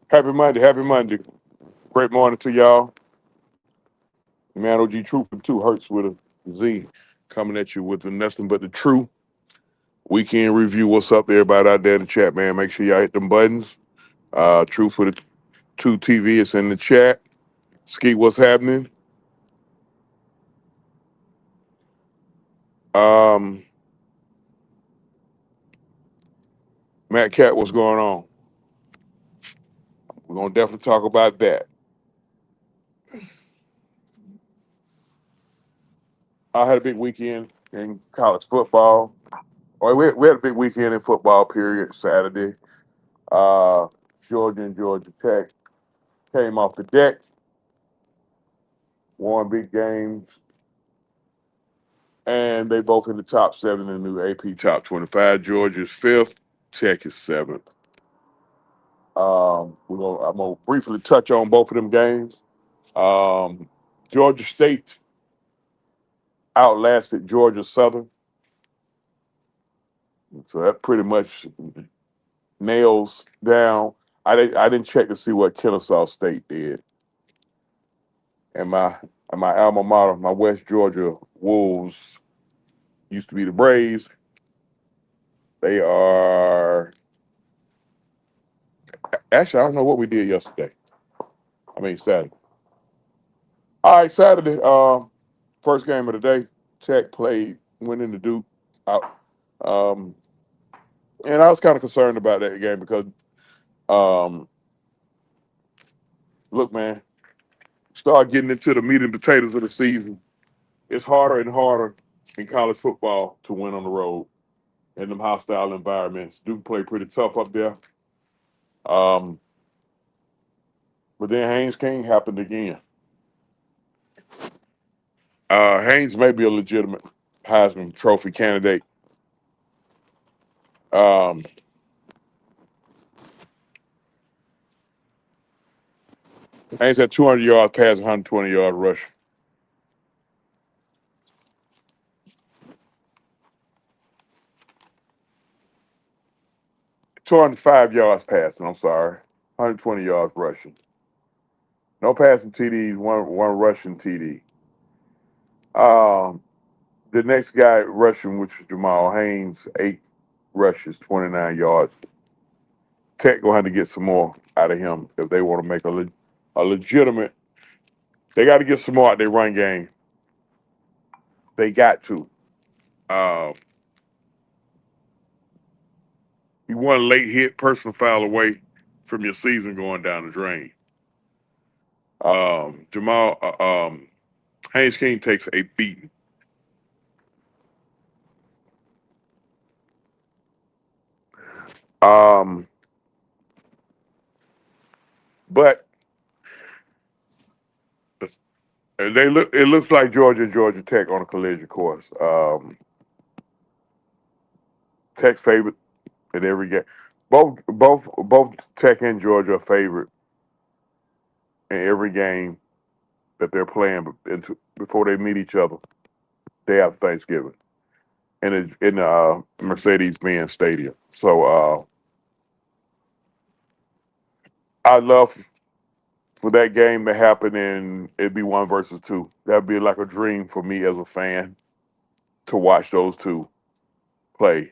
Happy Monday, happy Monday. Great morning to y'all. Man, OG Truth for two hurts with a Z coming at you with the nothing but the true weekend review. What's up, everybody out there in the chat, man? Make sure y'all hit them buttons. Truth for the two TV is in the chat. Ski, what's happening? Um, Matt Cat, what's going on? We're gonna definitely talk about that. I had a big weekend in college football. We had a big weekend in football. Period. Saturday. Uh, Georgia and Georgia Tech came off the deck, won big games, and they both in the top seven in the new AP Top 25. Georgia's fifth, Tech is seventh. I'm gonna briefly touch on both of them games. Um, Georgia State outlasted Georgia Southern, so that pretty much nails down. I didn't check to see what Kennesaw State did, and my alma mater, my West Georgia Wolves, used to be the Braves. They are actually, I don't know what we did yesterday. I mean Saturday. All right, Saturday. First game of the day. Tech played, went into Duke out. Um, and I was kind of concerned about that game because, um, look, man, start getting into the meat and potatoes of the season. It's harder and harder in college football to win on the road in them hostile environments. Duke played pretty tough up there. Um, but then Haynes King happened again. Haynes may be a legitimate Heisman Trophy candidate. Um, Haynes had 200 yards pass, 120-yard rush. 205 yards passing, I'm sorry. 120 yards rushing. No passing TDs, one rushing TD. Um, the next guy rushing, which is Jamal Haynes, 8 rushes, 29 yards. Tech gonna have to get some more out of him if they want to make a legitimate. They got to get some more out their run game. They got to. Uh, you one late hit, personal foul away from your season going down the drain. Jamal Haynes King takes a beating. Um, but they look. It looks like Georgia and Georgia Tech on a collision course. Tech's favorite in every game. Both Tech and Georgia are favorite in every game that they're playing before they meet each other day after Thanksgiving in the Mercedes-Benz Stadium. So I love for that game to happen and it'd be one versus two. That'd be like a dream for me as a fan to watch those two play.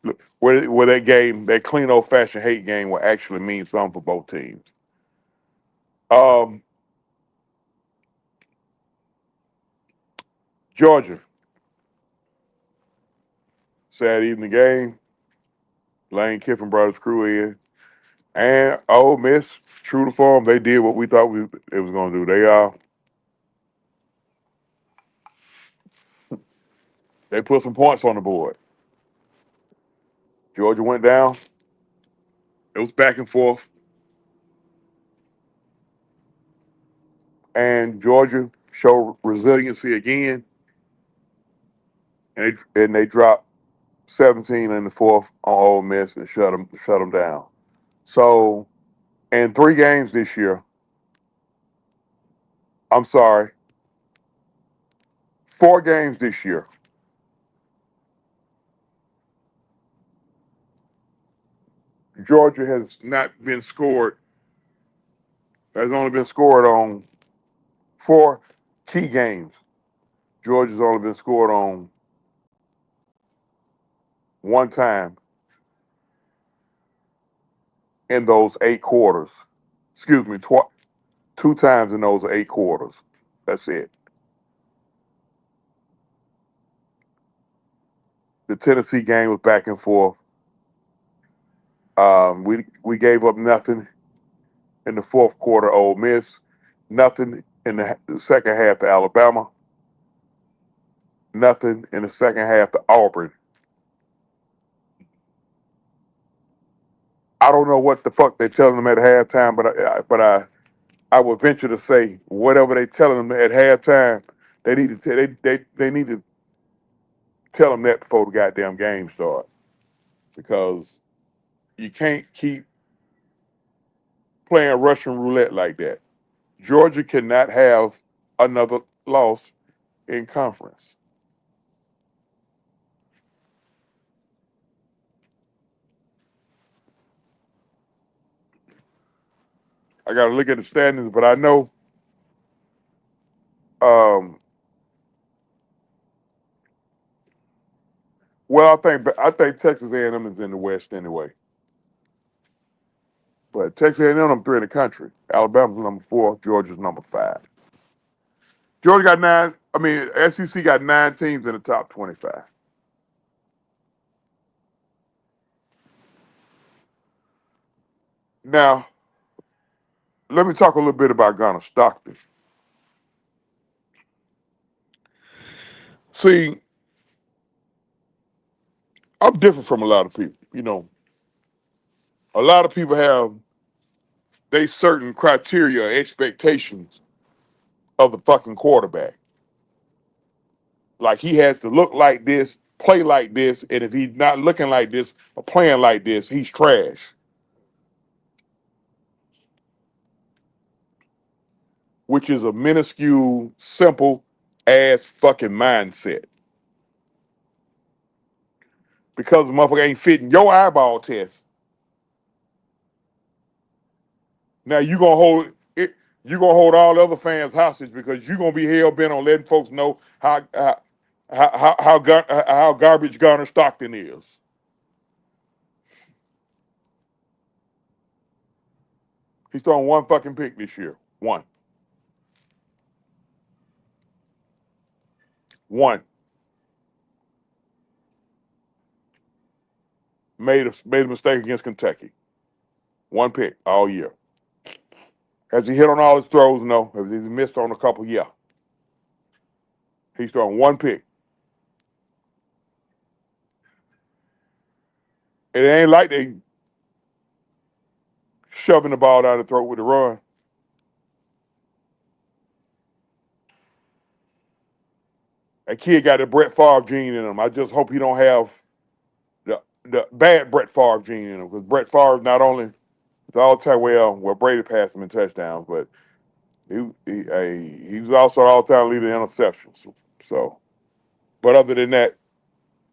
Look, where that game, that clean old fashioned hate game, will actually mean something for both teams. Um, Georgia, Saturday evening game. Lane Kiffin brought his crew in, and Ole Miss, true to form, they did what we thought it was going to do. They put some points on the board. Georgia went down. It was back and forth, and Georgia showed resiliency again, and they dropped 17 in the fourth on Ole Miss and shut them down. So in 3 games this year, I'm sorry, 4 games this year, Georgia has not been scored, has only been scored on 4 key games. Georgia's only been scored on one time in those 8 quarters. Excuse me, 2 times in those 8 quarters. That's it. The Tennessee game was back and forth. We gave up nothing in the fourth quarter. Ole Miss, nothing in the second half to Alabama, nothing in the second half to Auburn. I don't know what the fuck they're telling them at halftime, but I would venture to say whatever they're telling them at halftime, they need to they need to tell them that before the goddamn game starts because you can't keep playing Russian roulette like that. Georgia cannot have another loss in conference. I got to look at the standings, but I know. Um, well, I think Texas A&M is in the West anyway. But Texas A&M number 3 in the country. Alabama's number 4. Georgia's number 5. Georgia got 9. I mean, SEC got 9 teams in the top 25. Now, let me talk a little bit about Gunner Stockton. See, I'm different from a lot of people. A lot of people have they certain criteria, expectations of the fucking quarterback. Like he has to look like this, play like this, and if he's not looking like this or playing like this, he's trash. Which is a minuscule, simple ass fucking mindset. Because the motherfucker ain't fitting your eyeball test. Now you gonna hold all the other fans hostage because you gonna be hell bent on letting folks know how garbage Garner Stockton is. He's throwing one fucking pick this year. One. Made a mistake against Kentucky. One pick all year. Has he hit on all his throws? No. Has he missed on a couple? Yeah. He's throwing one pick. It ain't like they shoving the ball down the throat with the run. That kid got the Brett Favre gene in him. I just hope he don't have the bad Brett Favre gene in him because Brett Favre not only it's all time well Brady passed him in touchdowns, but he was also all time leader in interceptions. So, but other than that,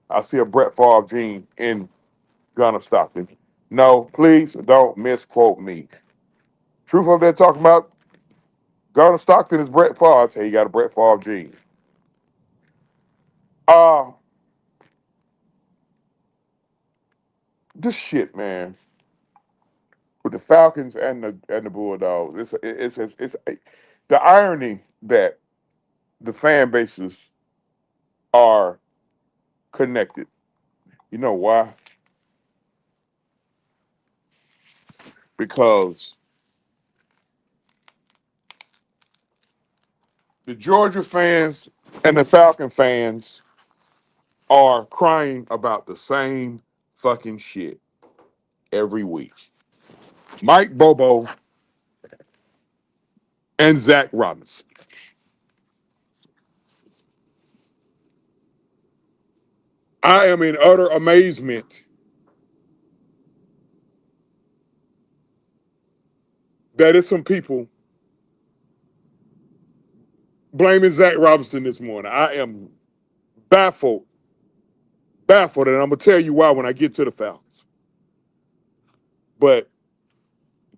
I see a Brett Favre gene in Gunner Stockton. No, please don't misquote me. Truth of that talking about Gunner Stockton is Brett Favre. I say he got a Brett Favre gene. Uh this shit, man, with the Falcons and the Bulldogs. It's the irony that the fan bases are connected. You know why? Because the Georgia fans and the Falcon fans are crying about the same fucking shit every week. Mike Bobo and Zach Robinson. I am in utter amazement that it's some people blaming Zach Robinson this morning. I am baffled, baffled, and I'm gonna tell you why when I get to the Falcons. But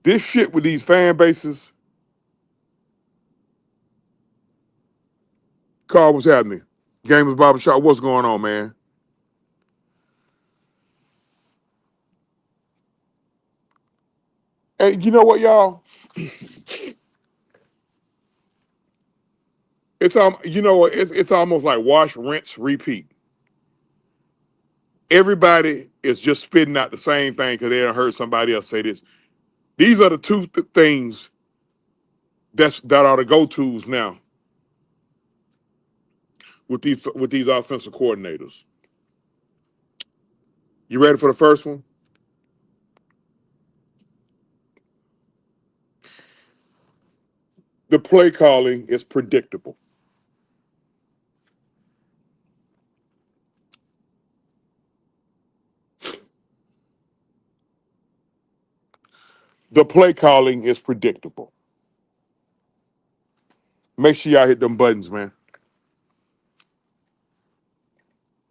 this shit with these fan bases, Carl, what's happening? Gamers Barbershop, what's going on, man? And you know what, y'all? It's almost like wash, rinse, repeat. Everybody is just spitting out the same thing because they done heard somebody else say this. These are the two things that are the go-tos now with these offensive coordinators. You ready for the first one? The play calling is predictable. The play calling is predictable. Make sure y'all hit them buttons, man.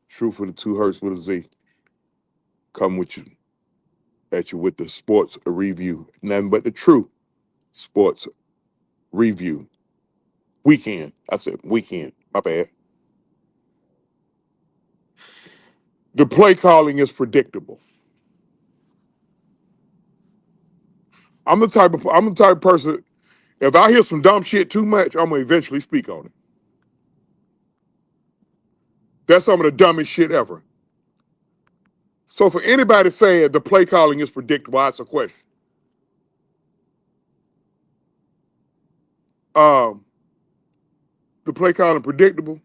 True for the 2 Hertz with a Z. Come with you at you with the sports review. Nothing but the true sports review. Weekend. I said weekend. My bad. The play calling is predictable. I'm the type of person, if I hear some dumb shit too much, I'm gonna eventually speak on it. That's some of the dumbest shit ever. So for anybody saying the play calling is predictable, that's a question. Um, the play calling predictable.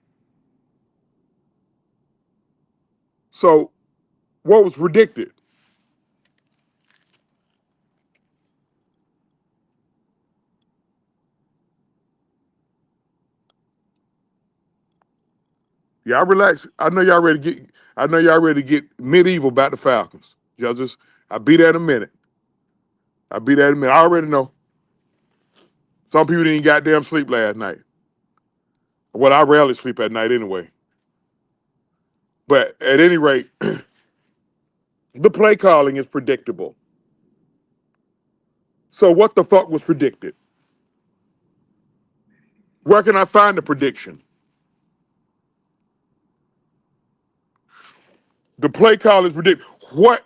So what was predicted? Y'all relax. I know y'all ready to get medieval about the Falcons. I'll be there in a minute. I'll be there in a minute. I already know. Some people didn't goddamn sleep last night. Well, I rarely sleep at night anyway. But at any rate, the play calling is predictable. So what the fuck was predicted? Where can I find the prediction? The play call is predicted. What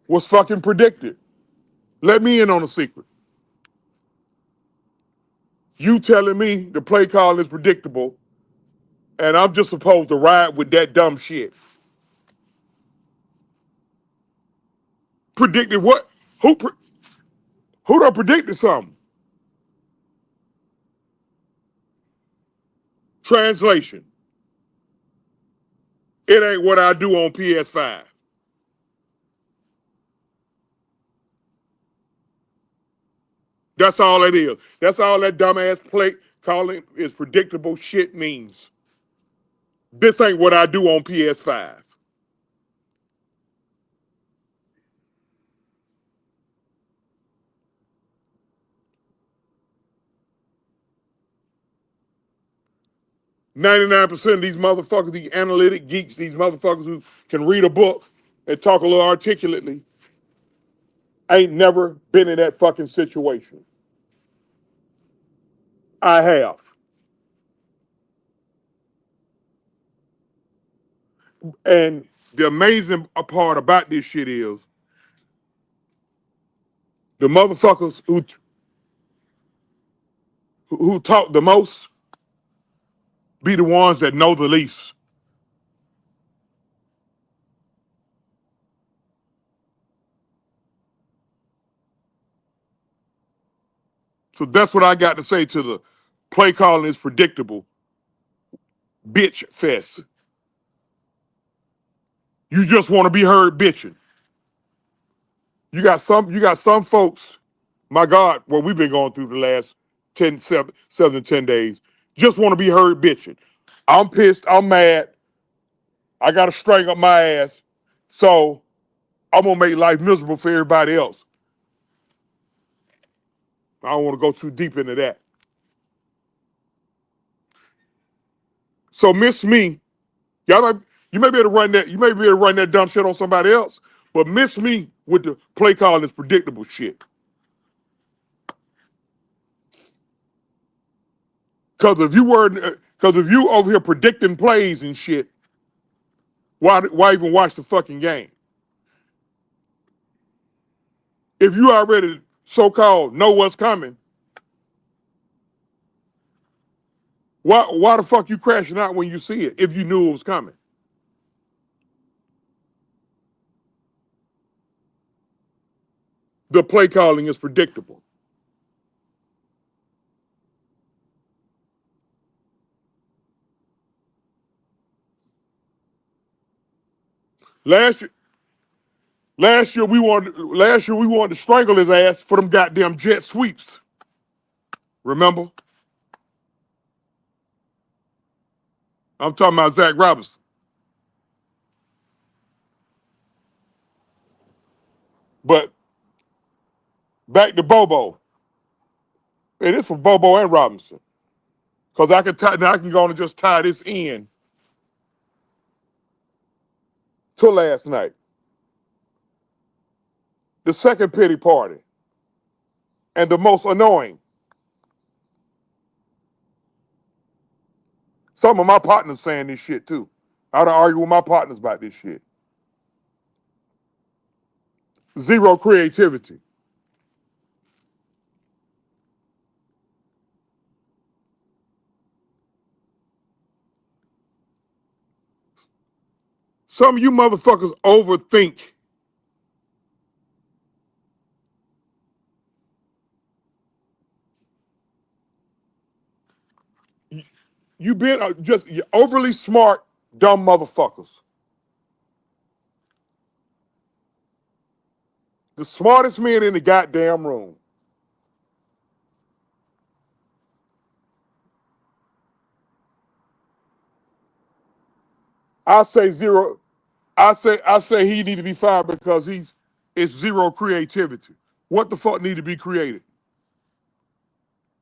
was fucking predicted? Let me in on a secret. You telling me the play call is predictable, and I'm just supposed to ride with that dumb shit. Predicted what? Who who done predicted something? Translation. It ain't what I do on PS5. That's all it is. That's all that dumbass play calling is predictable shit means. This ain't what I do on PS5. 99% of these motherfuckers, these analytic geeks, these motherfuckers who can read a book and talk a little articulately, ain't never been in that fucking situation. I have. And the amazing part about this shit is the motherfuckers who talk the most be the ones that know the least. So that's what I got to say to the play calling is predictable bitch fest. You just want to be heard bitching. You got some folks, my God, what we've been going through the last 7 to 10 days, just want to be heard bitching. I'm pissed, I'm mad, I got to string up my ass, so I'm going to make life miserable for everybody else. I don't want to go too deep into that. So miss me, y'all, you may be able to run that dumb shit on somebody else, But miss me with the play calling is predictable shit. Because if you over here predicting plays and shit, why even watch the fucking game? If you already so-called know what's coming, why the fuck you crashing out when you see it if you knew it was coming? The play calling is predictable. Last year, last year we wanted to strangle his ass for them goddamn jet sweeps. Remember? I'm talking about Zach Robinson. But back to Bobo. It is for Bobo and Robinson. Because I can go on and just tie this in to last night. The second pity party. And the most annoying. Some of my partners saying this shit too. I don't argue with my partners about this shit. Zero creativity. Some of you motherfuckers overthink. You been you're overly smart, dumb motherfuckers. The smartest men in the goddamn room. I say zero. I say he need to be fired because it's zero creativity. What the fuck need to be created?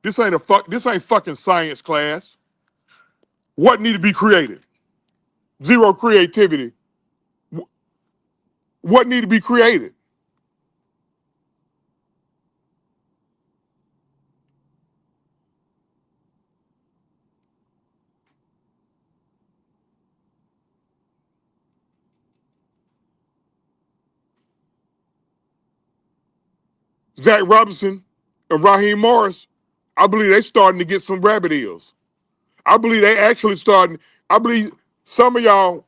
This ain't fucking science class. What need to be created? Zero creativity. What need to be created? Zach Robinson and Raheem Morris, I believe they starting to get some rabbit ears. I believe they actually starting. I believe some of y'all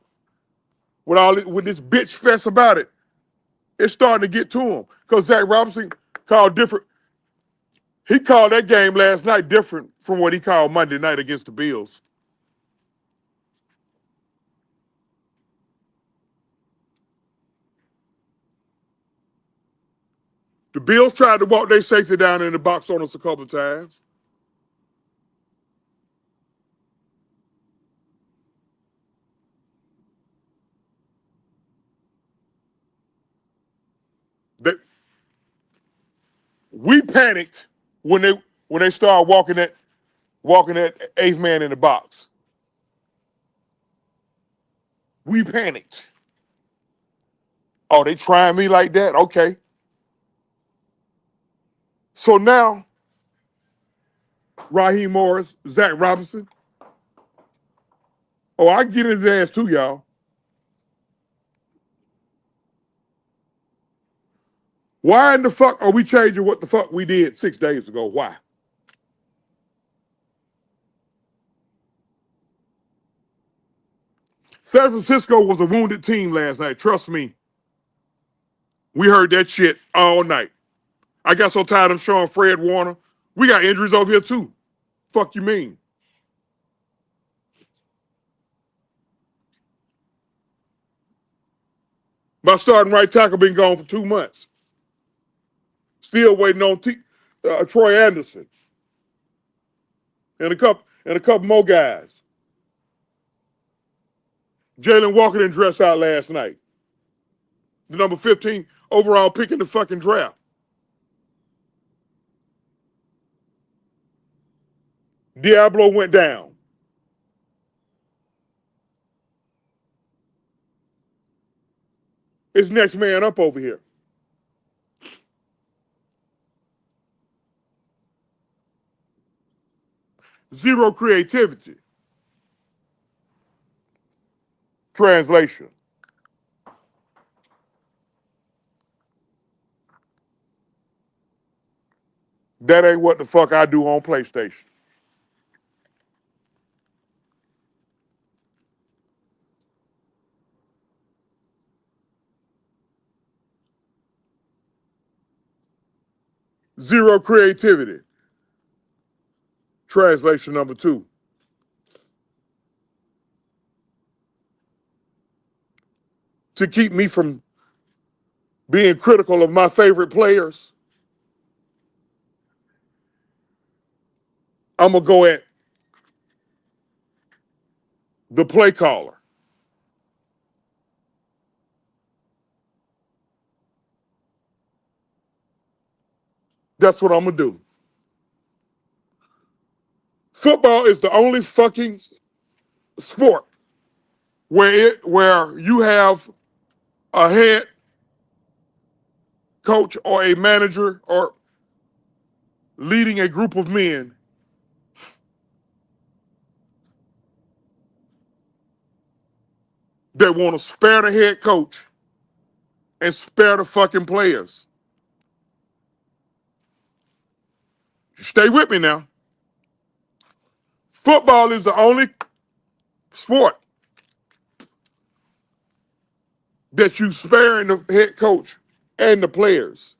with this bitch fest about it, it's starting to get to him. Because Zach Robinson called different. He called that game last night different from what he called Monday night against the Bills. The Bills tried to walk their safety down in the box on us a couple of times. They, we panicked when they started walking that eighth man in the box. We panicked. Oh, they trying me like that? Okay. So now, Raheem Morris, Zach Robinson. Oh, I get his ass too, y'all. Why in the fuck are we changing what the fuck we did 6 days ago? Why? San Francisco was a wounded team last night. Trust me. We heard that shit all night. I got so tired of showing Fred Warner. We got injuries over here too. Fuck you mean? My starting right tackle been gone for 2 months. Still waiting on Troy Anderson and a couple more guys. Jalen Walker didn't dress out last night. The number 15 overall pick in the fucking draft. Diablo went down. It's next man up over here. Zero creativity. Translation. That ain't what the fuck I do on PlayStation. Zero creativity. Translation number two. To keep me from being critical of my favorite players, I'm going to go at the play caller. That's what I'm going to do. Football is the only fucking sport where you have a head coach or a manager or leading a group of men that want to spare the head coach and spare the fucking players. Stay with me now. Football is the only sport that you sparing the head coach and the players.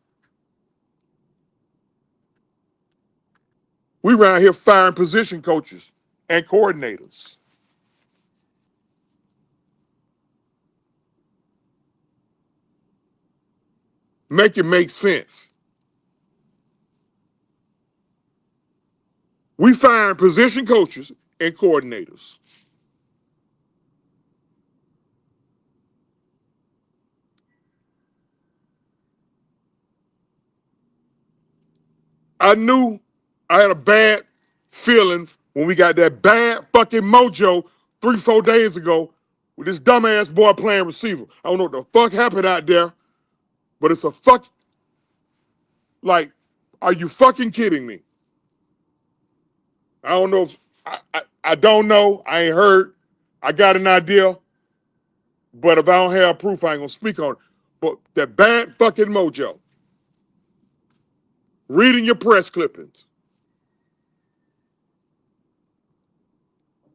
We around here firing position coaches and coordinators. Make it make sense. We firing position coaches and coordinators. I knew I had a bad feeling when we got that bad fucking mojo 3, 4 days ago with this dumbass boy playing receiver. I don't know what the fuck happened out there, but it's a fuck. Like, are you fucking kidding me? I don't know. I don't know. I ain't heard. I got an idea, but if I don't have proof, I ain't gonna speak on it. But that bad fucking mojo. Reading your press clippings.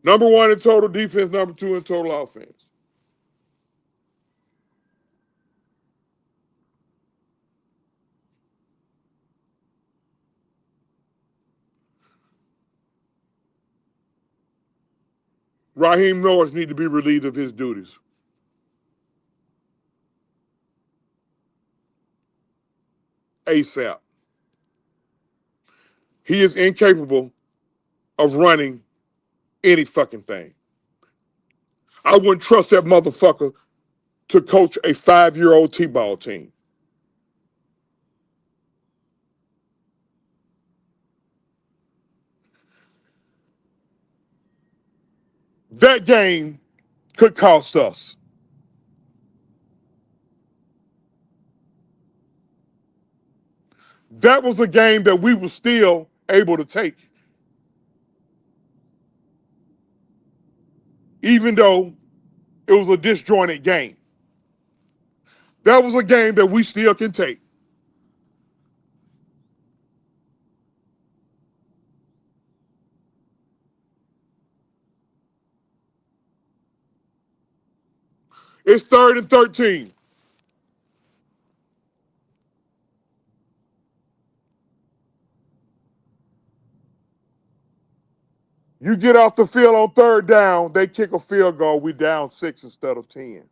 Number one in total defense, number two in total offense. Raheem Morris need to be relieved of his duties. ASAP. He is incapable of running any fucking thing. I wouldn't trust that motherfucker to coach a 5-year-old T-ball team. That game could cost us. That was a game that we were still able to take, even though it was a disjointed game. That was a game that we still can take. It's 3rd and 13. You get off the field on 3rd down, they kick a field goal, we down 6 instead of 10.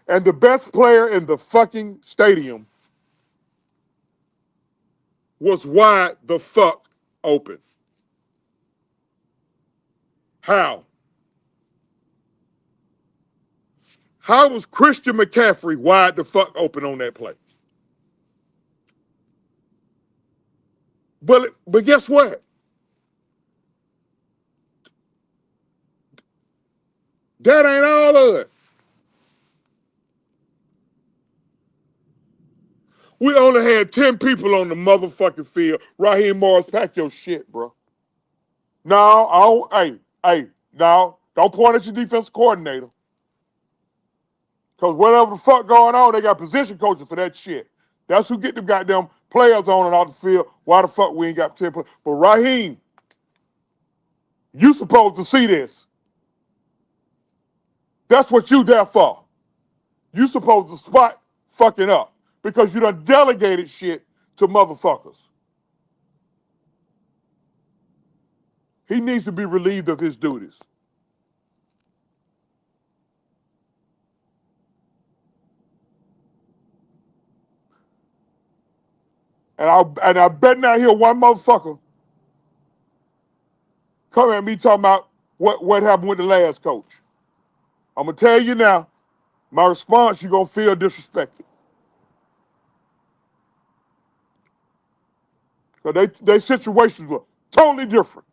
And the best player in the fucking stadium was wide the fuck open. How? How was Christian McCaffrey wide the fuck open on that play? But guess what? That ain't all of it. We only had 10 people on the motherfucking field. Raheem Morris, pack your shit, bro. No, I don't, hey, no, don't point at your defensive coordinator. Because whatever the fuck going on, they got position coaches for that shit. That's who get them goddamn players on and off the field. Why the fuck we ain't got 10 players? But Raheem, you supposed to see this. That's what you there for. You supposed to spot fucking up. Because you done delegated shit to motherfuckers. He needs to be relieved of his duties. And I bet not hear one motherfucker come at me talking about what happened with the last coach. I'm gonna tell you now, my response, you're gonna feel disrespected. Because they situations were totally different.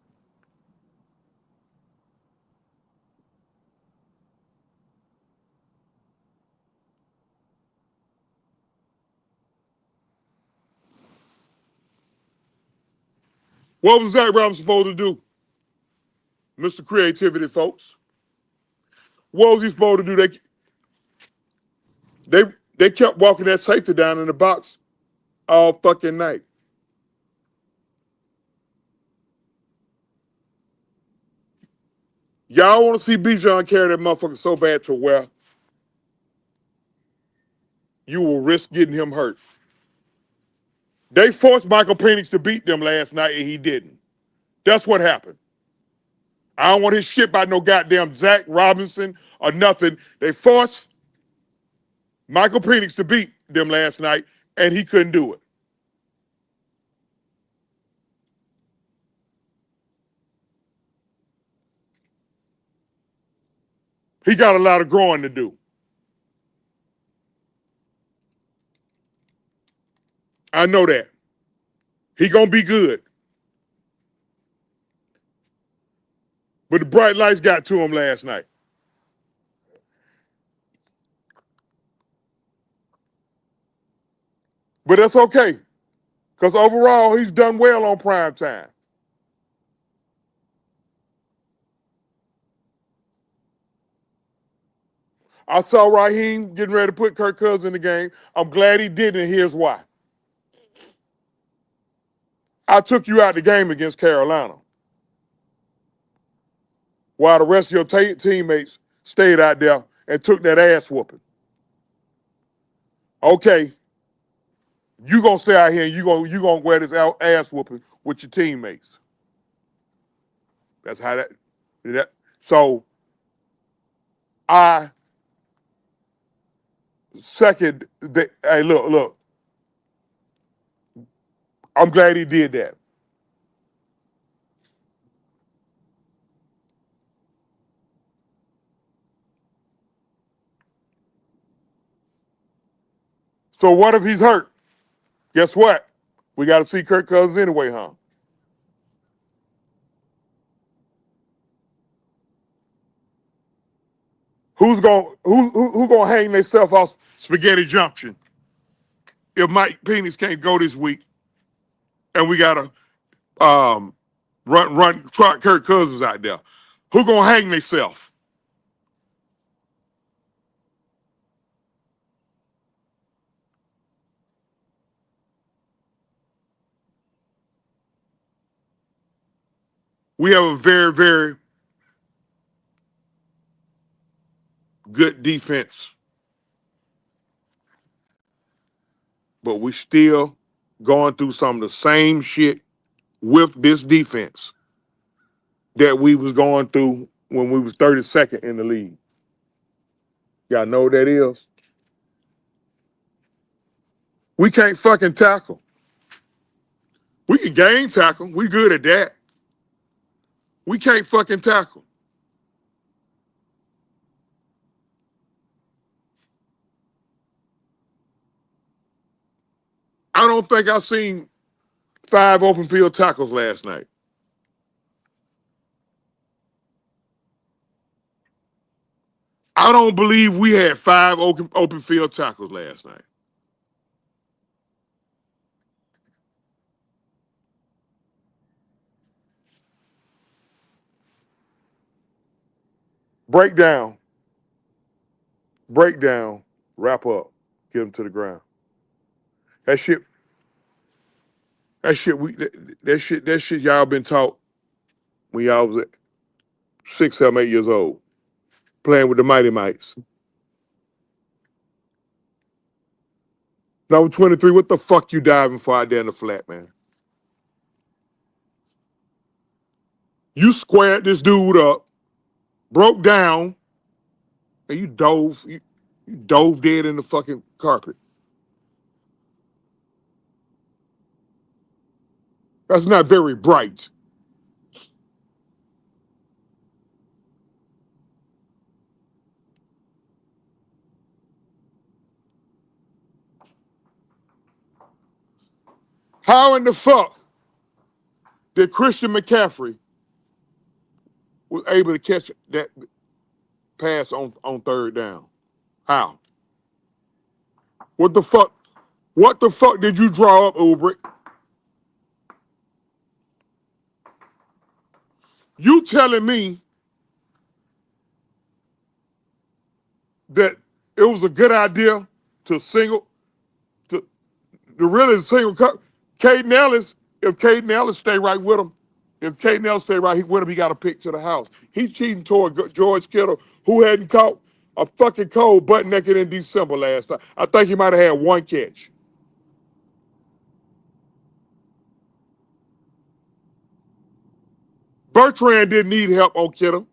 What was Zach Brown supposed to do? Mr. Creativity, folks. What was he supposed to do? They kept walking that safety down in the box all fucking night. Y'all want to see Bijan carry that motherfucker so bad to where you will risk getting him hurt. They forced Michael Penix to beat them last night and he didn't. That's what happened. I don't want his shit by no goddamn Zach Robinson or nothing. They forced Michael Penix to beat them last night and he couldn't do it. He got a lot of growing to do. I know that. He gonna be good. But the bright lights got to him last night. But that's okay. Because overall, he's done well on prime time. I saw Raheem getting ready to put Kirk Cousins in the game. I'm glad he did, and here's why. I took you out the game against Carolina while the rest of your teammates stayed out there and took that ass whooping. Okay, you gonna stay out here and you gonna wear this ass whooping with your teammates. That's how that. So I second. Hey, look. I'm glad he did that. So what if he's hurt? Guess what? We got to see Kirk Cousins anyway, huh? Who gonna hang themselves off Spaghetti Junction if Mike Penix can't go this week and we gotta run trot Kirk Cousins out there? Who gonna hang themselves? We have a very, very good defense, but we still going through some of the same shit with this defense that we was going through when we was 32nd in the league. Y'all know what that is? We can't fucking tackle. We can game tackle. We good at that. We can't fucking tackle. I don't think I seen 5 open field tackles last night. I don't believe we had 5 open field tackles last night. Break down, break down, wrap up, get them to the ground. That shit, that shit y'all been taught when y'all was 6, 7, 8 years old, playing with the Mighty Mites. Number 23, what the fuck you diving for out there in the flat, man? You squared this dude up, broke down, and you dove dead in the fucking carpet. That's not very bright. How in the fuck did Christian McCaffrey was able to catch that pass on third down? How? What the fuck? What the fuck did you draw up, Ulbrich? You telling me that it was a good idea to single to really single cut Caden Ellis? If Caden Ellis stay right with him, if Caden Ellis stay right with him, he got a pick to the house. He cheating toward George Kittle, who hadn't caught a fucking cold butt naked in December last time. I think he might have had one catch. Bertrand didn't need help on Kittle.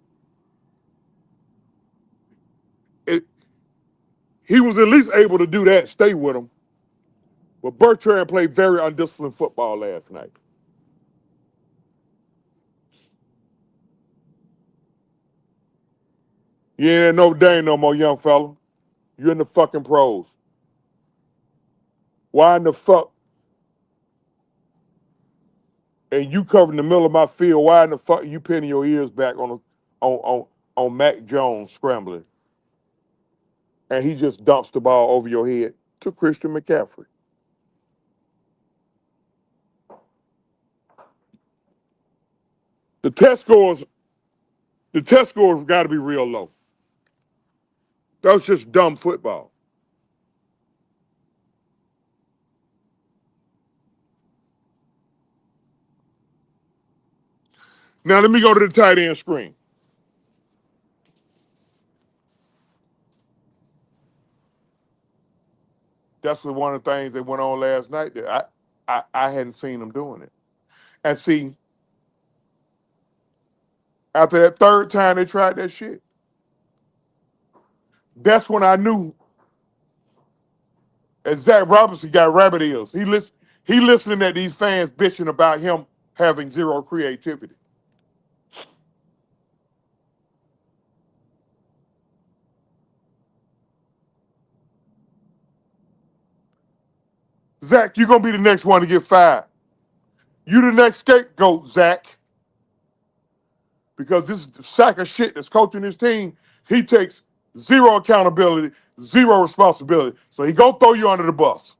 It, he was at least able to do that, stay with him. But Bertrand played very undisciplined football last night. You ain't in Notre Dame no more, young fella. You're in the fucking pros. Why in the fuck? And you covering the middle of my field. Why in the fuck you pinning your ears back on Mac Jones scrambling? And he just dumps the ball over your head to Christian McCaffrey. The test scores, the test scores got to be real low. That was just dumb football. Now let me go to the tight end screen. That's one of the things that went on last night that I hadn't seen them doing it. And see, after that third time they tried that shit, that's when I knew that Zach Robinson got rabbit ears. He listening at these fans bitching about him having zero creativity. Zach, you're gonna be the next one to get fired. You the next scapegoat, Zach. Because this sack of shit that's coaching his team, he takes zero accountability, zero responsibility. So he gonna throw you under the bus.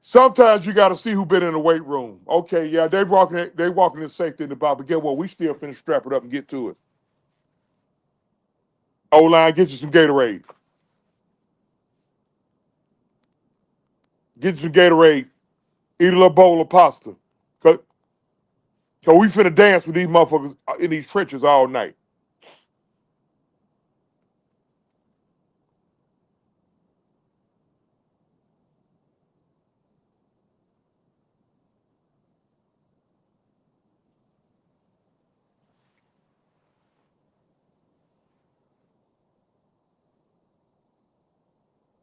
Sometimes you got to see who been in the weight room. Okay, yeah, they walking in safety in the box, but get what? We still finna strap it up and get to it. O-line, get you some Gatorade. Get you some Gatorade. Eat a little bowl of pasta. Cause we finna dance with these motherfuckers in these trenches all night.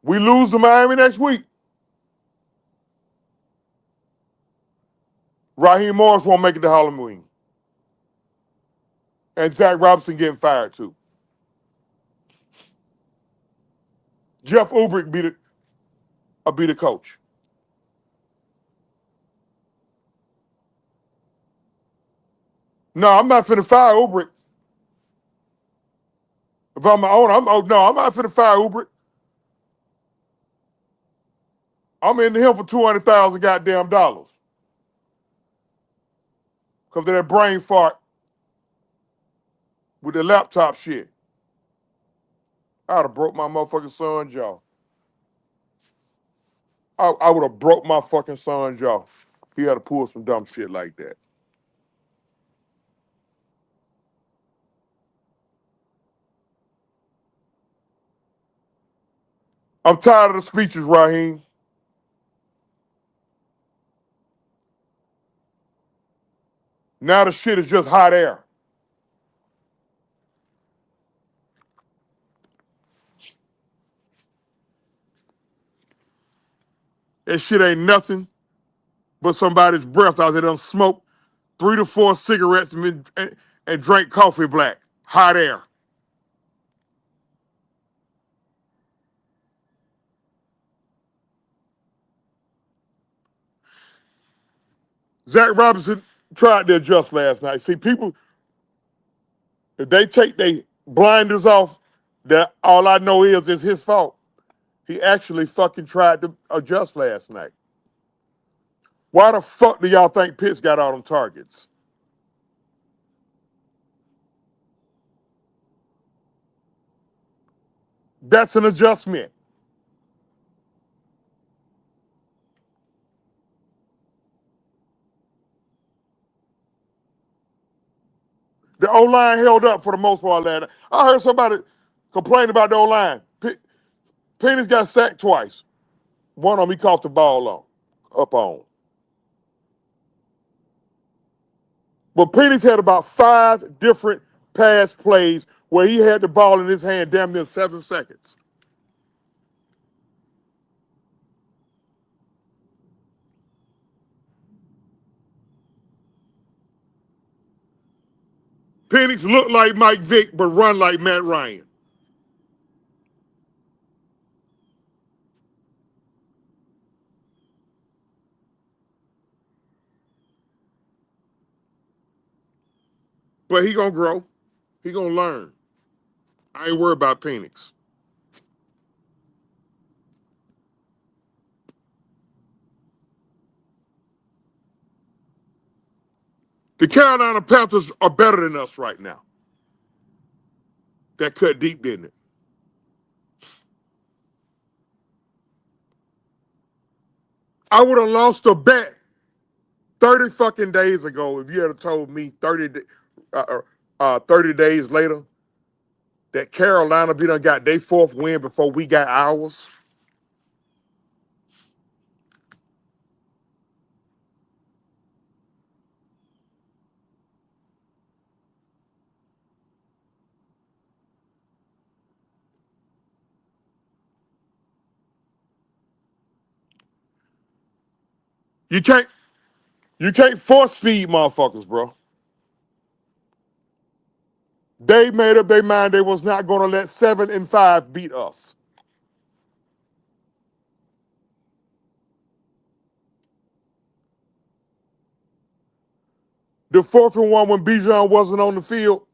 We lose to Miami next week. Raheem Morris won't make it to Halloween. And Zach Robinson getting fired too. Jeff Ulbrich will be the coach. No, I'm not finna fire Uber. If I'm my owner, I'm not finna fire Uber. I'm in him for 200,000 goddamn dollars because of that brain fart with the laptop shit. I'd have broke my motherfucking son's jaw. I would have broke my fucking son's jaw. He had to pull some dumb shit like that. I'm tired of the speeches, Raheem. Now the shit is just hot air. That shit ain't nothing but somebody's breath out there done smoked 3 to 4 cigarettes and drank coffee black. Hot air. Zach Robinson tried to adjust last night. See, people, if they take their blinders off, that all I know is it's his fault. He actually fucking tried to adjust last night. Why the fuck do y'all think Pitts got all them targets? That's an adjustment. The O-line held up for the most part last night. I heard somebody complain about the O-line. Penny's got sacked twice. One of them he caught the ball up on. But Penny's had about 5 different pass plays where he had the ball in his hand damn near 7 seconds. Penix looked like Mike Vick, but run like Matt Ryan. But he gonna grow. He gonna learn. I ain't worried about Penix. The Carolina Panthers are better than us right now. That cut deep, didn't it? I would have lost a bet 30 fucking days ago if you had told me 30 days later that Carolina be done got their fourth win before we got ours. You can't you can't force feed motherfuckers, bro. They made up their mind they was not gonna let 7-5 beat us. The 4th and 1 when Bijan wasn't on the field,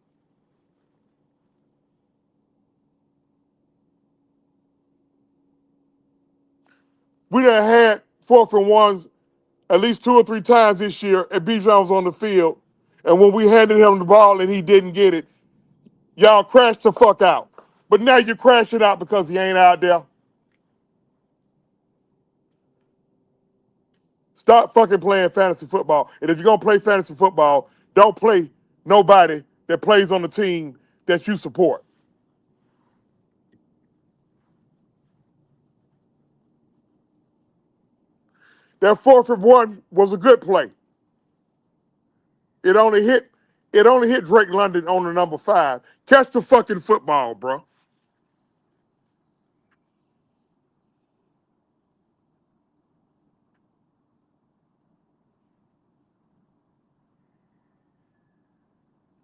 we done had 4th and 1s at least 2 or 3 times this year, and Bijan was on the field. And when we handed him the ball and he didn't get it, y'all crashed the fuck out. But now you're crashing out because he ain't out there. Stop fucking playing fantasy football. And if you're gonna play fantasy football, don't play nobody that plays on the team that you support. That 4th and 1 was a good play. It only hit Drake London on the number 5. Catch the fucking football, bro.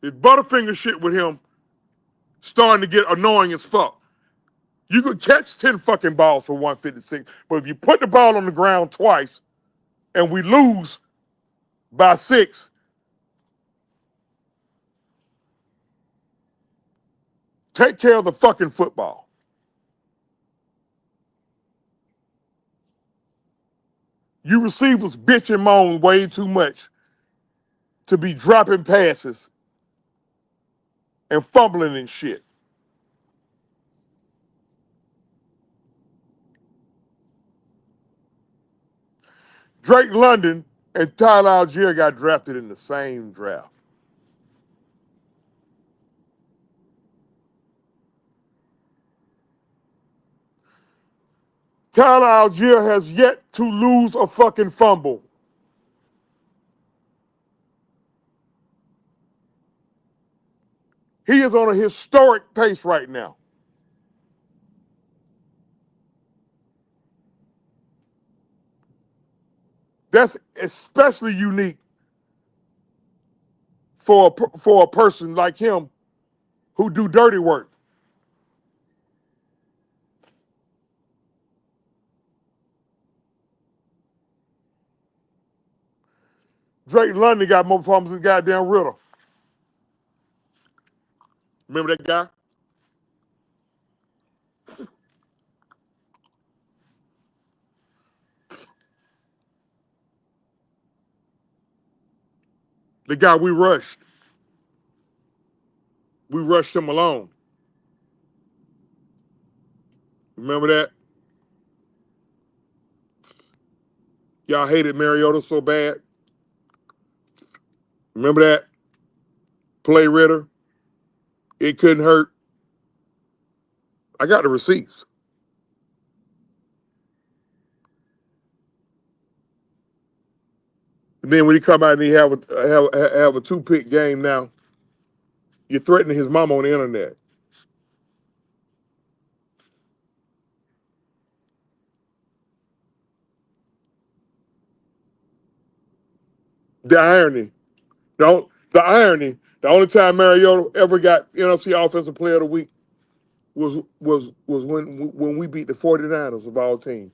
This Butterfinger shit with him starting to get annoying as fuck. You could catch 10 fucking balls for 156, but if you put the ball on the ground twice and we lose by 6, Take care of the fucking football. You receivers bitch and moan way too much to be dropping passes and fumbling and shit. Drake London and Tyler Algier got drafted in the same draft. Tyler Algier has yet to lose a fucking fumble. He is on a historic pace right now. That's especially unique for a person like him who do dirty work. Drake London got more fumbles than goddamn Ritter. Remember that guy? The guy we rushed. We rushed him alone. Remember that? Y'all hated Mariota so bad. Remember that? Play Ritter. It couldn't hurt. I got the receipts. And then when he come out and he have a 2-pick game now, you're threatening his mama on the internet. The irony. The irony. The only time Mariota ever got NFC Offensive Player of the Week was when we beat the 49ers of all teams.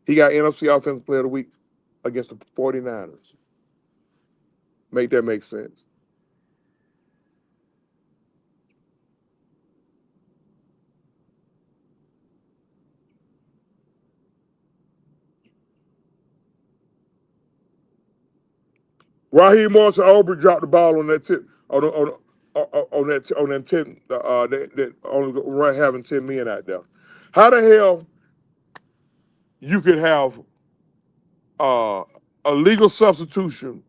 He got NFC Offensive Player of the Week against the 49ers. Make that make sense. Raheem Morris and Aubrey dropped the ball on that tip on that 10 that only right having 10 men out there. How the hell you could have uh, a legal substitution,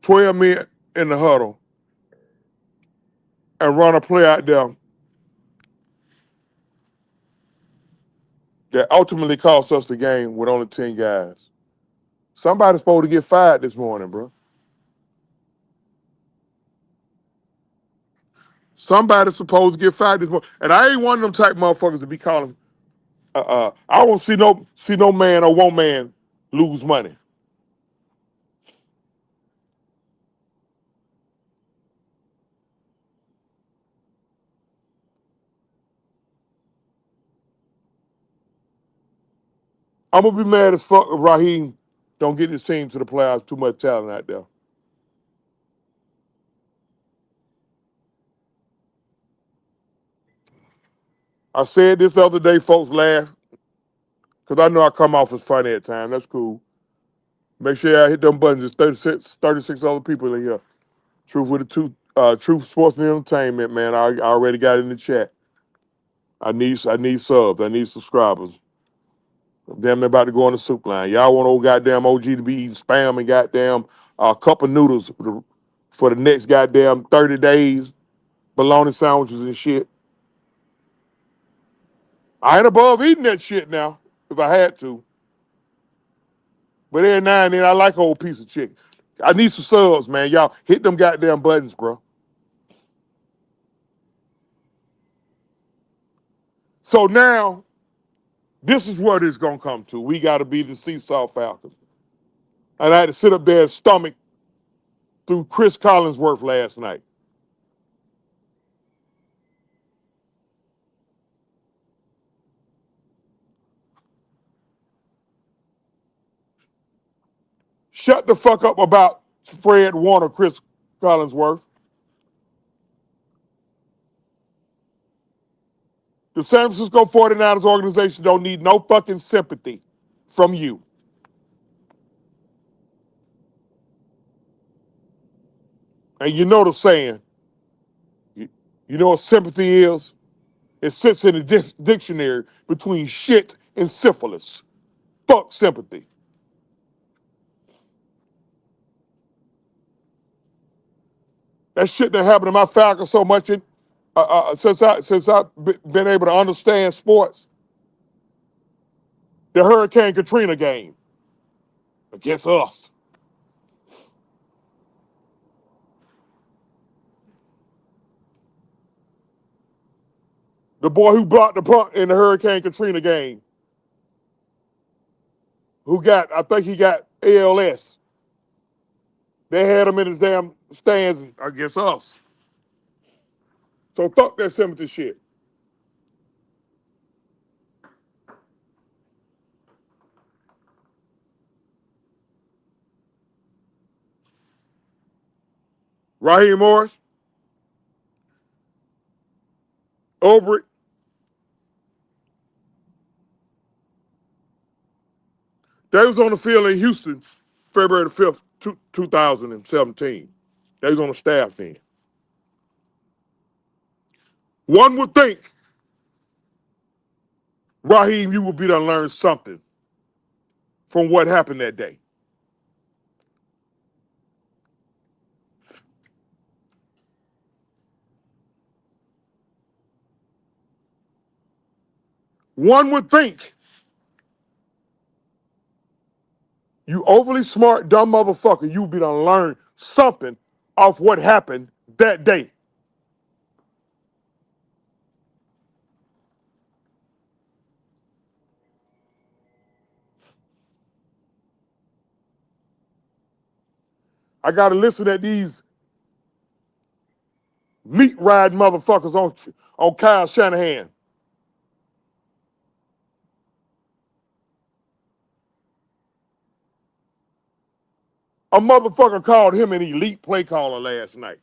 12 men in the huddle, and run a play out there that ultimately cost us the game with only 10 guys? Somebody's supposed to get fired this morning, bro. Somebody's supposed to get fired this morning. And I ain't one of them type motherfuckers to be calling. I won't see no man or one man lose money. I'm gonna be mad as fuck if Raheem don't get this team to the playoffs. Too much talent out there. I said this the other day, folks laugh because I know I come off as funny at times. That's cool. Make sure y'all hit them buttons. There's 36 other people in here. Truth with the Truth Sports and Entertainment, man. I already got it in the chat. I need subs. I need subscribers. Damn, they're about to go on the soup line. Y'all want old goddamn OG to be eating spam and goddamn a cup of noodles for the next goddamn 30 days, bologna sandwiches and shit. I ain't above eating that shit now if I had to. But every now and then I like a whole piece of chicken. I need some subs, man. Y'all hit them goddamn buttons, bro. So now, this is what it's gonna come to. We gotta be the Seesaw Falcons. And I had to sit up there and stomach through Chris Collinsworth last night. Shut the fuck up about Fred Warner, Chris Collinsworth. The San Francisco 49ers organization don't need no fucking sympathy from you. And you know the saying, you, you know what sympathy is? It sits in the dictionary between shit and syphilis. Fuck sympathy. That shit that happened to my Falcons so much since I've been able to understand sports. The Hurricane Katrina game against us. The boy who blocked the punt in the Hurricane Katrina game, I think he got ALS. They had him in his damn stands against us. So fuck that sympathy shit. Raheem Morris, over it. They was on the field in Houston, February the 5th, 2017. They was on the staff then. One would think, Raheem, you would be to learn something from what happened that day. One would think you overly smart, dumb motherfucker, you would be to learn something off what happened that day. I got to listen to these meat riding motherfuckers on Kyle Shanahan. A motherfucker called him an elite play caller last night.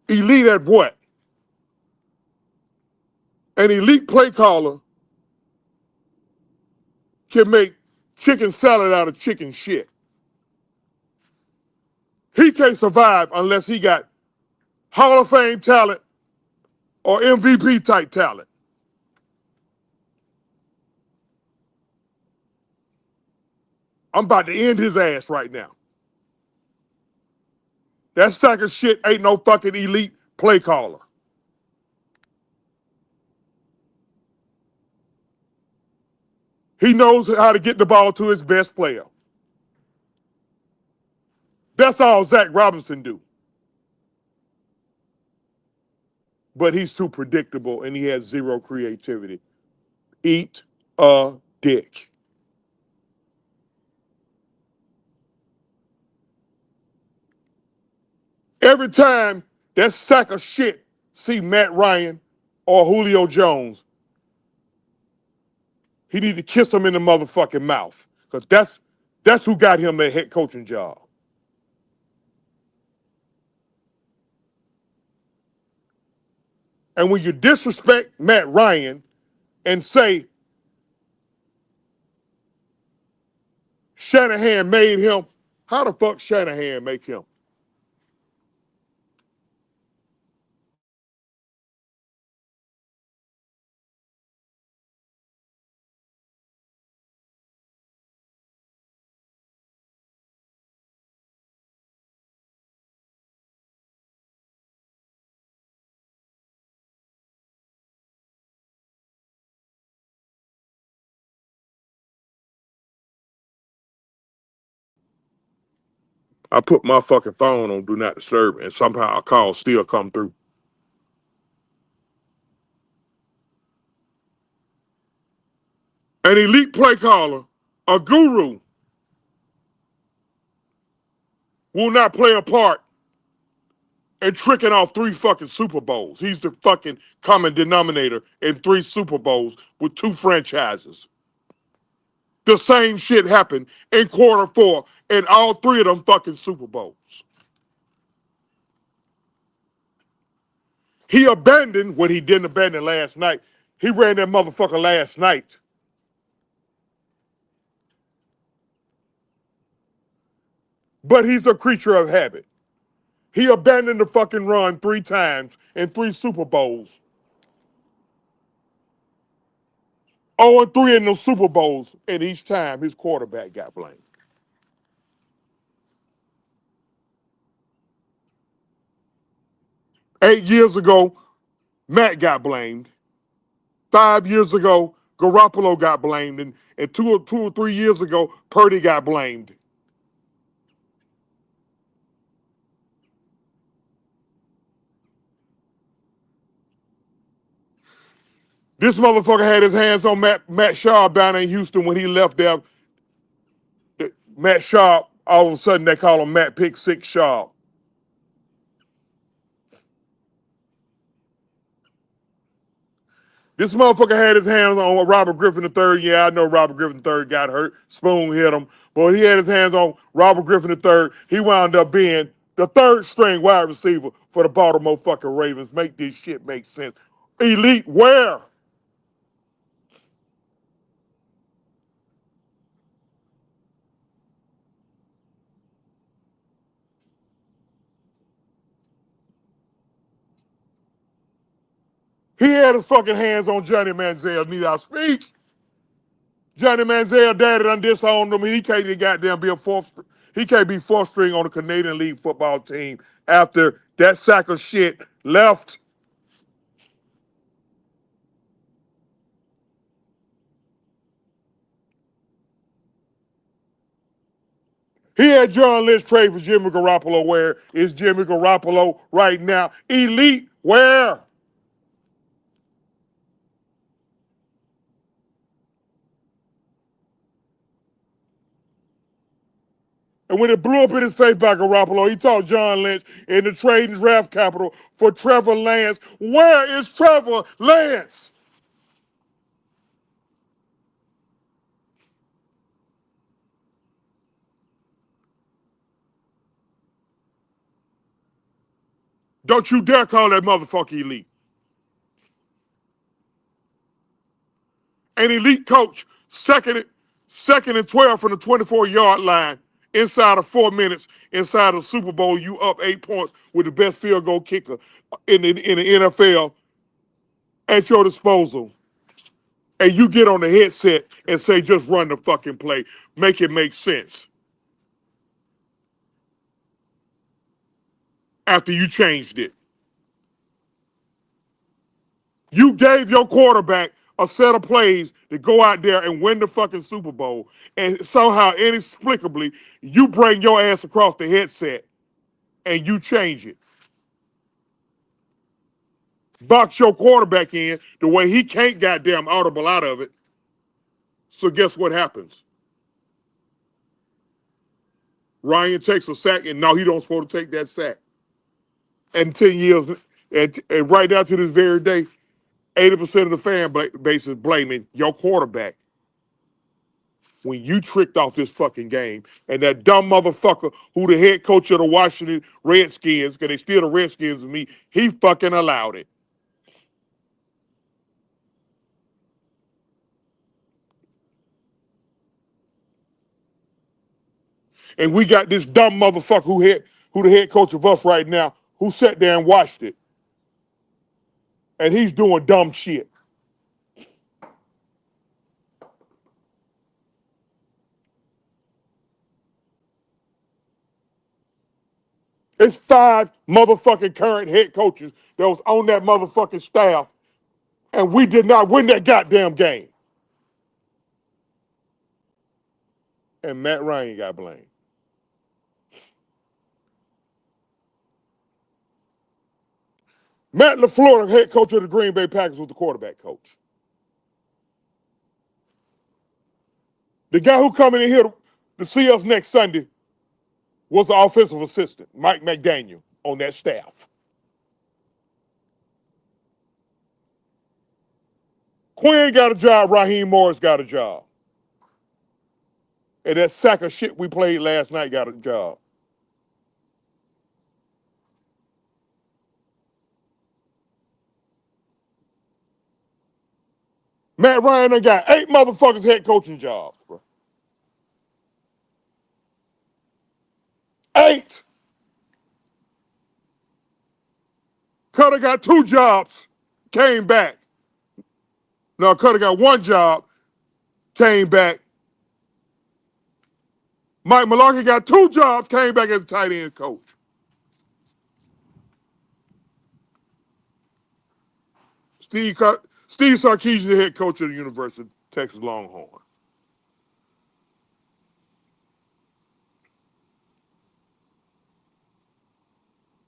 Elite at what? An elite play caller can make chicken salad out of chicken shit. He can't survive unless he got Hall of Fame talent or MVP type talent. I'm about to end his ass right now. That sack of shit ain't no fucking elite play caller. He knows how to get the ball to his best player. That's all Zach Robinson do. But he's too predictable and he has zero creativity. Eat a dick. Every time that sack of shit see Matt Ryan or Julio Jones, he need to kiss him in the motherfucking mouth. Because that's who got him that head coaching job. And when you disrespect Matt Ryan and say Shanahan made him, how the fuck Shanahan make him? I put my fucking phone on Do Not Disturb and somehow a call still come through. An elite play caller, a guru, will not play a part in tricking off 3 fucking Super Bowls. He's the fucking common denominator in 3 Super Bowls with 2 franchises. The same shit happened in quarter four in all three of them fucking Super Bowls. He abandoned what he didn't abandon last night. He ran that motherfucker last night. But he's a creature of habit. He abandoned the fucking run 3 times in 3 Super Bowls. 0-3 in those Super Bowls, and each time his quarterback got blamed. 8 years ago, Matt got blamed. 5 years ago, Garoppolo got blamed, and 2 or 3 years ago, Purdy got blamed. This motherfucker had his hands on Matt Sharp down in Houston when he left there. Matt Sharp, all of a sudden they call him Matt Pick Six Sharp. This motherfucker had his hands on Robert Griffin III. Yeah, I know Robert Griffin III got hurt. Spoon hit him. But he had his hands on Robert Griffin III. He wound up being the third string wide receiver for the Baltimore fucking Ravens. Make this shit make sense. Elite where? He had his fucking hands on Johnny Manziel. Need I speak? Johnny Manziel daddy done disowned him. He can't even goddamn be a fourth. He can't be fourth string on the Canadian League football team after that sack of shit left. He had John Lynch trade for Jimmy Garoppolo. Where is Jimmy Garoppolo right now? Elite where? And when it blew up in his face by Garoppolo, he told John Lynch in the trade and draft capital for Trevor Lance. Where is Trevor Lance? Don't you dare call that motherfucker elite. An elite coach, second and 12 from the 24-yard line, inside of 4 minutes, inside of the Super Bowl, you up 8 points with the best field goal kicker in the NFL at your disposal. And you get on the headset and say, just run the fucking play. Make it make sense. After you changed it. You gave your quarterback a set of plays to go out there and win the fucking Super Bowl. And somehow, inexplicably, you bring your ass across the headset and you change it. Box your quarterback in the way he can't goddamn audible out of it. So guess what happens? Ryan takes a sack, and no, he don't supposed to take that sack. And 10 years, and right now to this very day, 80% of the fan base is blaming your quarterback when you tricked off this fucking game. And that dumb motherfucker who the head coach of the Washington Redskins, because they still the Redskins to me, he fucking allowed it. And we got this dumb motherfucker who the head coach of us right now, who sat there and watched it. And he's doing dumb shit. It's 5 motherfucking current head coaches that was on that motherfucking staff, and we did not win that goddamn game. And Matt Ryan got blamed. Matt LaFleur, the head coach of the Green Bay Packers, was the quarterback coach. The guy who coming in here to see us next Sunday was the offensive assistant, Mike McDaniel, on that staff. Quinn got a job. Raheem Morris got a job. And that sack of shit we played last night got a job. Matt Ryan done got 8 motherfuckers head coaching jobs, bro. 8. Cutter got 2 jobs, came back. No, Cutter got 1 job, came back. Mike Malarkey got 2 jobs, came back as a tight end coach. Steve Sarkisian, the head coach of the University of Texas Longhorns.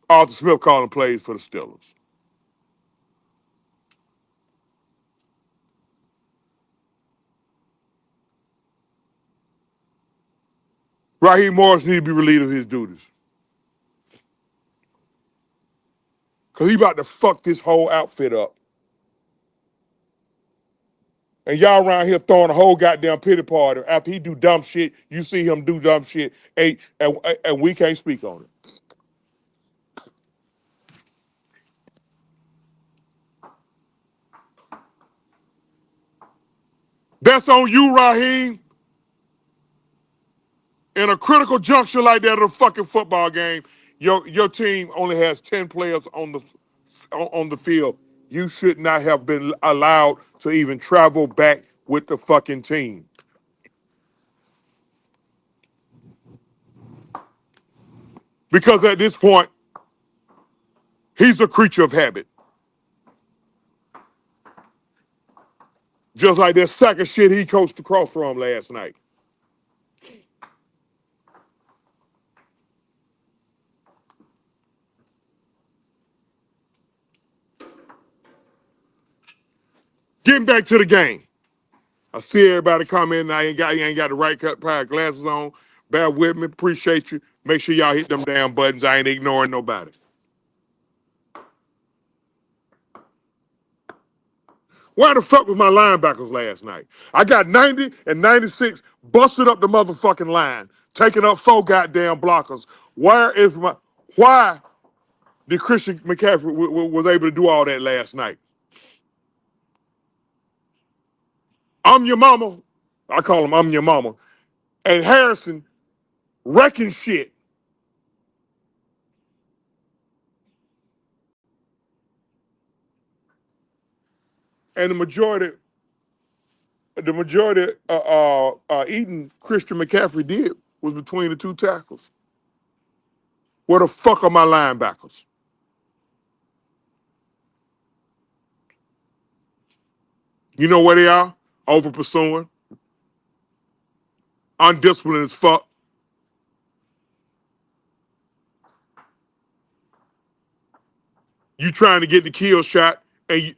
Arthur Smith calling plays for the Steelers. Raheem Morris need to be relieved of his duties. Because he about to fuck this whole outfit up. And y'all around here throwing a whole goddamn pity party. After he do dumb shit, you see him do dumb shit, and we can't speak on it. That's on you, Raheem. In a critical juncture like that of a fucking football game, your team only has 10 players on the field. You should not have been allowed to even travel back with the fucking team. Because at this point, he's a creature of habit. Just like that sack of shit he coached across from last night. Getting back to the game. I see everybody commenting. You ain't got the right pair of glasses on. Bear with me. Appreciate you. Make sure y'all hit them damn buttons. I ain't ignoring nobody. Where the fuck was my linebackers last night? I got 90 and 96 busted up the motherfucking line, taking up 4 goddamn blockers. Why did Christian McCaffrey was able to do all that last night? I'm your mama. I call him I'm your mama. And Harrison wrecking shit. And the majority eating Christian McCaffrey did was between the 2 tackles. Where the fuck are my linebackers? You know where they are? Over pursuing, undisciplined as fuck. You trying to get the kill shot and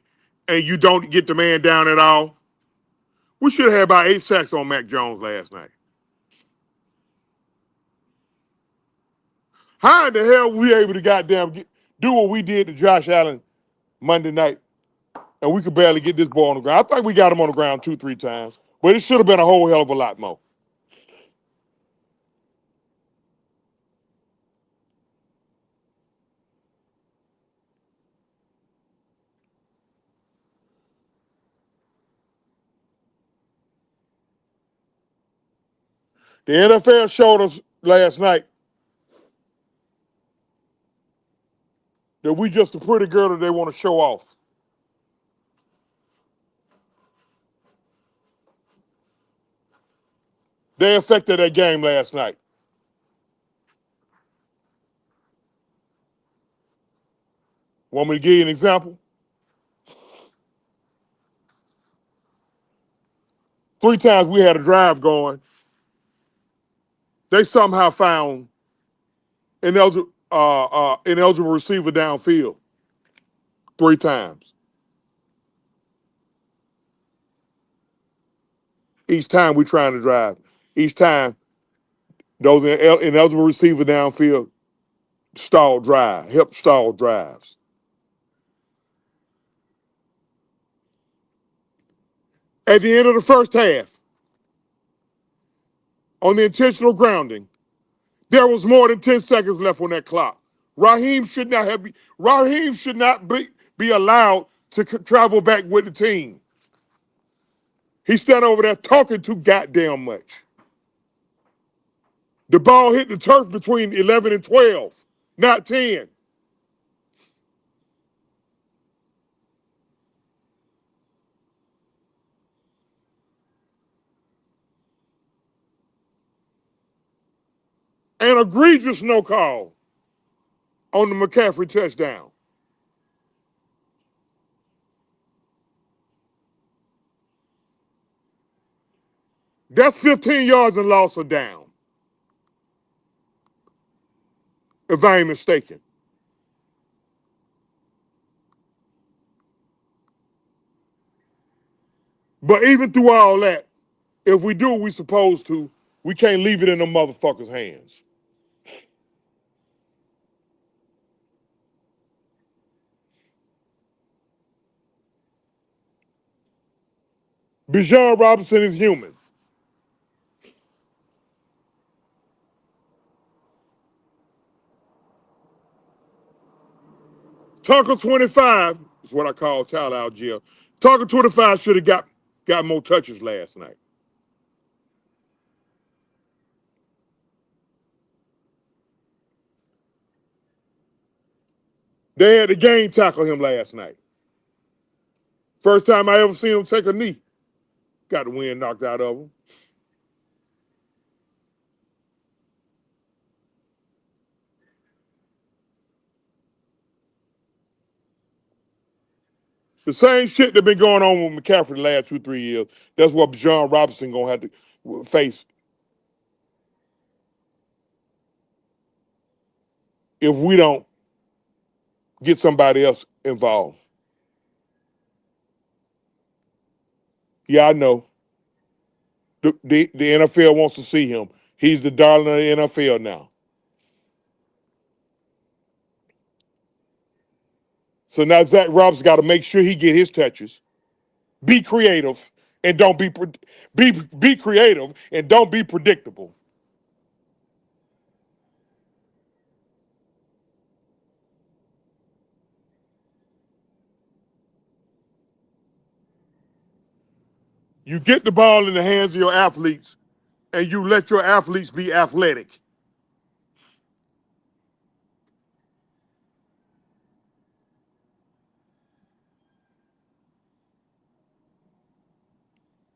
you don't get the man down at all. We should have had about 8 sacks on Mac Jones last night. How in the hell were we able to do what we did to Josh Allen Monday night, and we could barely get this ball on the ground? I think we got him on the ground 2, 3 times, but it should have been a whole hell of a lot more. The NFL showed us last night that we just a pretty girl that they want to show off. They affected that game last night. Want me to give you an example? 3 times we had a drive going. They somehow found ineligible receiver downfield 3 times. Each time we trying to drive. Each time those ineligible receiver downfield help stall drives. At the end of the first half, on the intentional grounding. There was more than 10 seconds left on that clock. Raheem should not be allowed to travel back with the team. He stood over there talking too goddamn much. The ball hit the turf between 11 and 12, not 10. An egregious no call on the McCaffrey touchdown. That's 15 yards and loss of down, if I ain't mistaken. But even through all that, if we do what we supposed to, we can't leave it in them motherfuckers' hands. Bijan Robinson is human. Tucker 25 is what I call Tyler Algier. Tucker 25 should have got more touches last night. They had the game tackle him last night. First time I ever seen him take a knee. Got the wind knocked out of him. The same shit that been going on with McCaffrey the last 2-3 years. That's what Bijan Robinson gonna have to face if we don't get somebody else involved. Yeah, I know. The NFL wants to see him. He's the darling of the NFL now. So now Zach Robinson got to make sure he get his touches. Be creative and don't be creative and don't be predictable. You get the ball in the hands of your athletes and you let your athletes be athletic.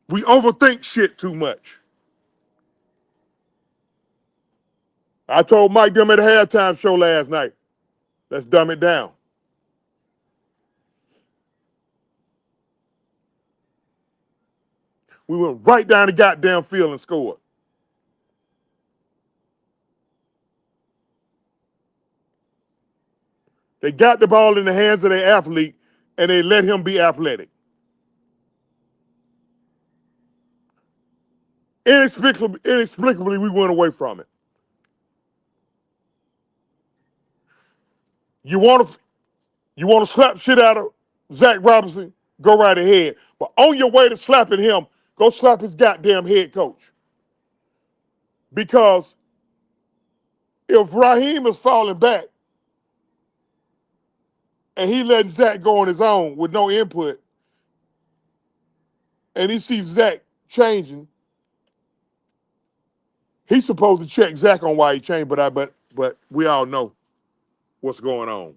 We overthink shit too much. I told Mike them at the halftime show last night. Let's dumb it down. We went right down the goddamn field and scored. They got the ball in the hands of their athlete and they let him be athletic. Inexplicably, we went away from it. You want to slap shit out of Zach Robinson? Go right ahead. But on your way to slapping him, go slap his goddamn head coach. Because if Raheem is falling back and he letting Zach go on his own with no input, and he sees Zach changing, he's supposed to check Zach on why he changed. But we all know what's going on.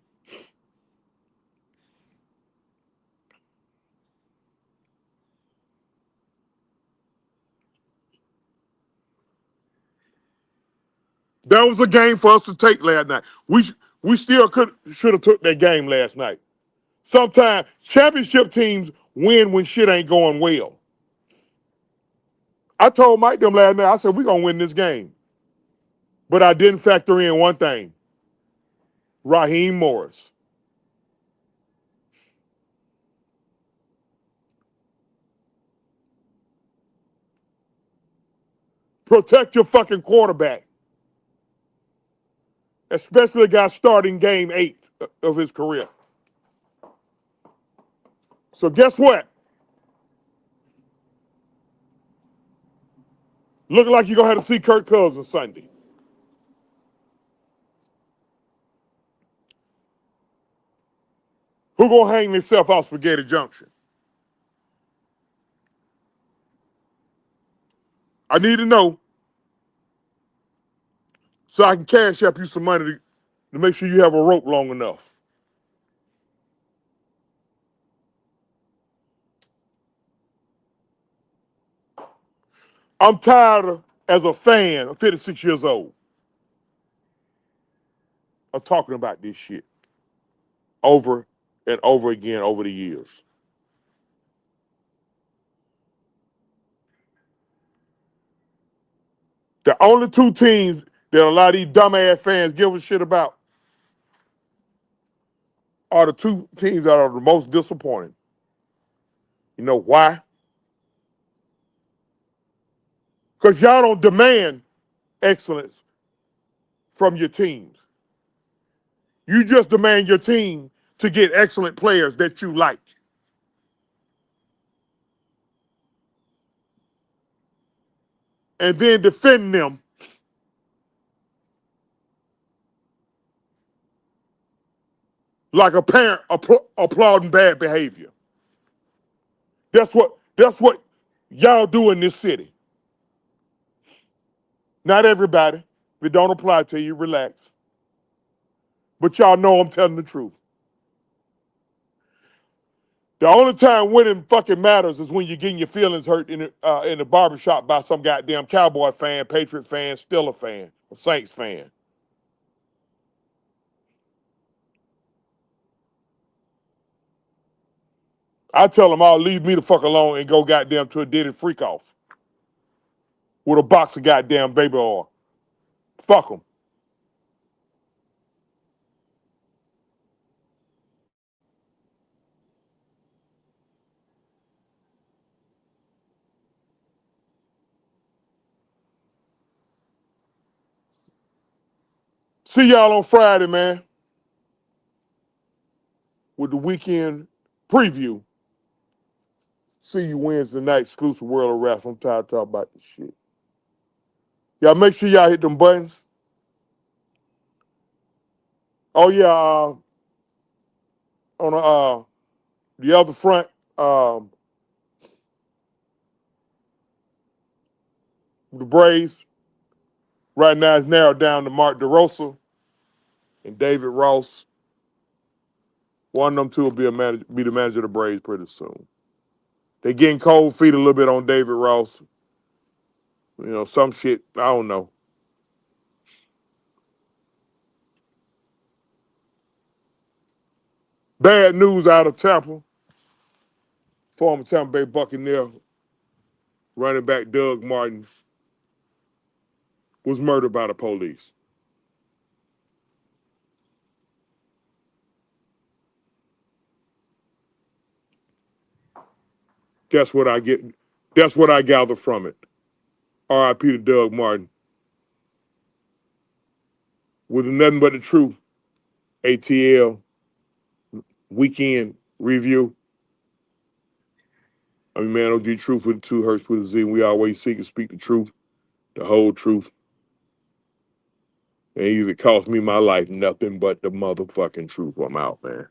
That was a game for us to take last night. We still should have took that game last night. Sometimes championship teams win when shit ain't going well. I told Mike them last night, I said, we're going to win this game. But I didn't factor in one thing. Raheem Morris. Protect your fucking quarterback. Especially a guy starting game 8 of his career. So guess what? Looking like you're gonna have to see Kirk Cousins Sunday. Who gonna hang themselves off Spaghetti Junction? I need to know so I can cash up you some money to make sure you have a rope long enough. I'm tired of, as a fan, of 56 years old, of talking about this shit over and over again over the years. The only two teams that a lot of these dumbass fans give a shit about are the two teams that are the most disappointing. You know why? Because y'all don't demand excellence from your teams. You just demand your team to get excellent players that you like. And then defend them like a parent applauding bad behavior. That's what y'all do in this city. Not everybody. If it don't apply to you, relax. But y'all know I'm telling the truth. The only time winning fucking matters is when you're getting your feelings hurt in the barbershop by some goddamn Cowboy fan, Patriot fan, Steeler fan, or Saints fan. I tell them all, leave me the fuck alone and go goddamn to a Diddy freak off with a box of goddamn baby oil. Fuck them. See y'all on Friday, man, with the weekend preview. See you Wednesday night, exclusive World of Wrestling. I'm tired of talking about this shit. Y'all make sure y'all hit them buttons. Oh yeah, on the other front, the Braves right now is narrowed down to Mark DeRosa and David Ross. One of them two will be the manager of the Braves pretty soon. They getting cold feet a little bit on David Ross. You know, some shit, I don't know. Bad news out of Tampa. Former Tampa Bay Buccaneer running back Doug Martin was murdered by the police. That's what I get. That's what I gather from it. R.I.P. to Doug Martin. With nothing but the truth, ATL weekend review. I mean, man, OG Truth with the two Hurts with a Z. We always seek to speak the truth, the whole truth. And either cost me my life, nothing but the motherfucking truth. I'm out, man.